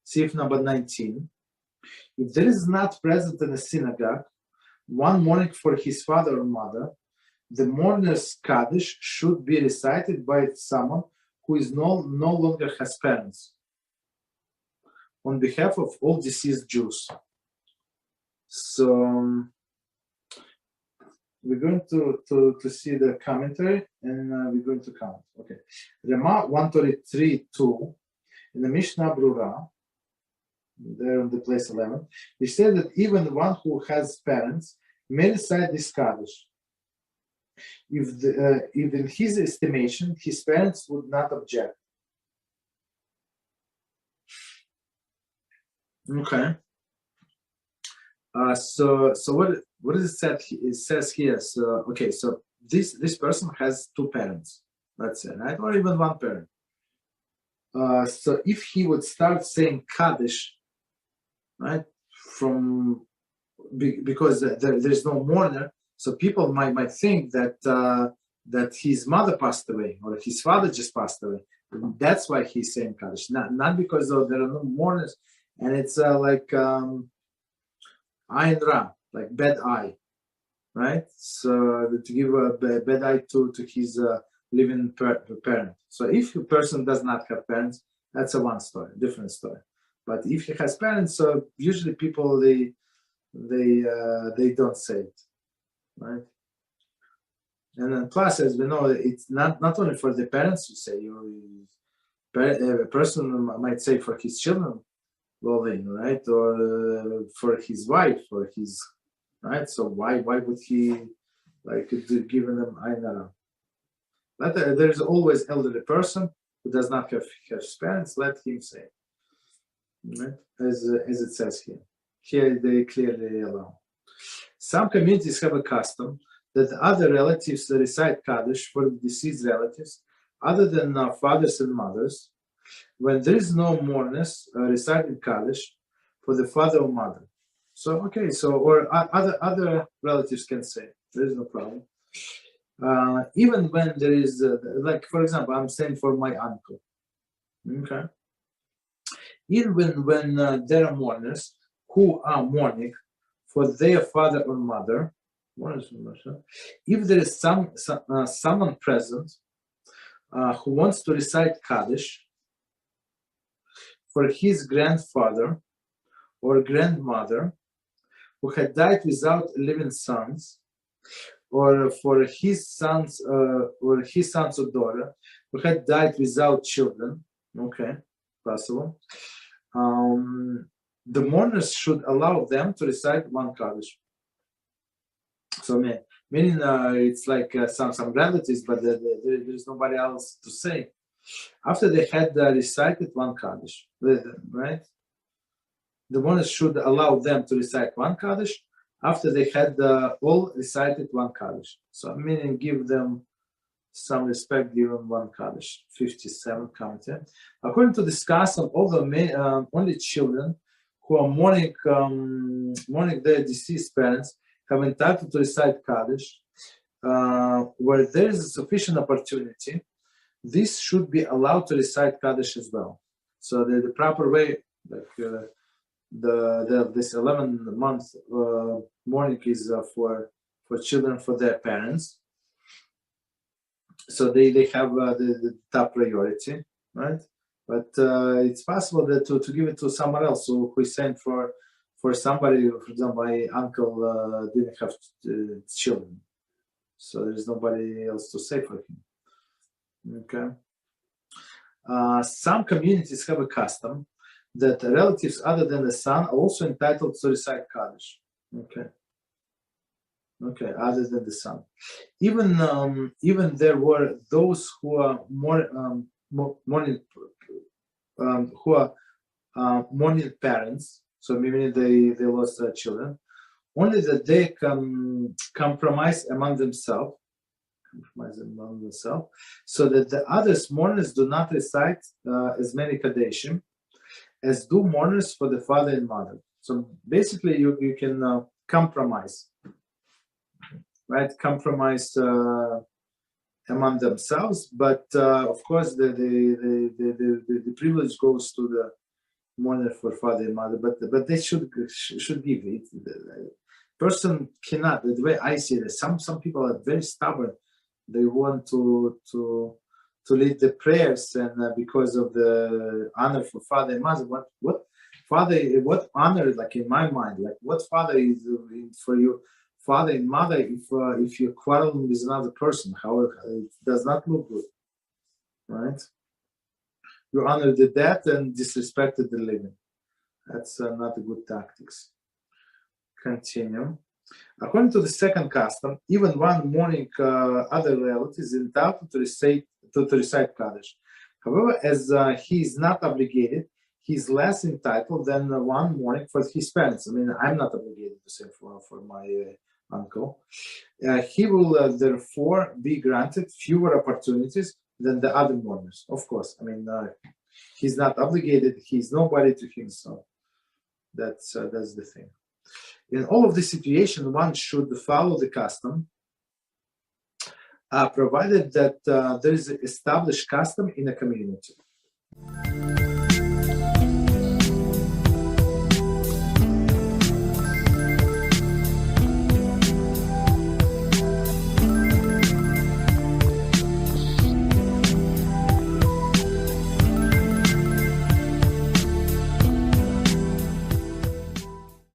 Sif number 19. If there is not present in a synagogue one mourning for his father or mother, the mourner's Kaddish should be recited by someone who is no longer has parents, on behalf of all deceased Jews. So we're going to see the commentary, and we're going to count. Okay, Rema 133:2 in the Mishnah Brura, there on the place 11, he said that even one who has parents may recite this Kaddish if in his estimation his parents would not object. Okay. So what is it said? It says here. So okay. So this person has two parents, let's say, right, or even one parent. So if he would start saying Kaddish, right, because there's no mourner, so people might think that that his mother passed away or his father just passed away. And that's why he's saying Kaddish, not because there are no mourners, and it's like Ayn Ra, like bad eye, right? So to give a bad eye to his living parent. So if a person does not have parents, that's a one story, different story. But if he has parents, so usually people they don't say it, right? And then plus, as we know, it's not only for the parents to say. A person might say for his children, right, or for his wife, or his, right. So why would he like giving them Ainara? But there's always elderly person who does not have parents. Let him say, right? As it says here. Here they clearly allow. Some communities have a custom that other relatives recite Kaddish for the deceased relatives, other than fathers and mothers, when there is no mourners reciting Kaddish for the father or mother. So okay, so or other relatives can say, there is no problem. Even when there is, like for example, I'm saying for my uncle. Okay. Even when there are mourners who are mourning for their father or mother, if there is someone present who wants to recite Kaddish for his grandfather or grandmother who had died without living sons, or for his sons or daughter who had died without children, okay, possible. The mourners should allow them to recite one Kaddish. So meaning it's like some relatives, but there is nobody else to say. After they had recited one Kaddish, right? The mourners should allow them to recite one Kaddish after they had all recited one Kaddish. So meaning give them some respect, give them one Kaddish. 57 commentary. According to this custom, although only children who are mourning their deceased parents have entitled to recite Kaddish, where there is a sufficient opportunity, this should be allowed to recite Kaddish as well. So the proper way, like this 11-month mourning is for children for their parents. So they have the top priority, right? But it's possible that to give it to someone else who is sent for somebody. For example, my uncle didn't have children, so there's nobody else to say for him. Okay. Some communities have a custom that relatives other than the son are also entitled to recite Kaddish. Okay, other than the son. Even there were those who are mourning parents, so meaning they lost their children, only that they can compromise among themselves, so that the others mourners do not recite as many Kaddishim as do mourners for the father and mother. So basically you can compromise, right? Compromise among themselves, but of course the privilege goes to mourner for father and mother, but they should give it. The person cannot. The way I see it, some people are very stubborn. They want to lead the prayers, and because of the honor for father and mother, what honor, like in my mind, like what father is for you, father and mother, if you quarrel with another person, how it does not look good, right? You honor the dead and disrespected the living. That's not a good tactics. Continue. According to the second custom, even one mourning other relative is entitled to recite Kaddish. However, as he is not obligated, he is less entitled than one mourning for his parents. I mean, I'm not obligated to say for my uncle. He will therefore be granted fewer opportunities than the other mourners. Of course, I mean, he's not obligated. He's nobody to him, so that's the thing. In all of this situation, one should follow the custom, provided that there is an established custom in a community.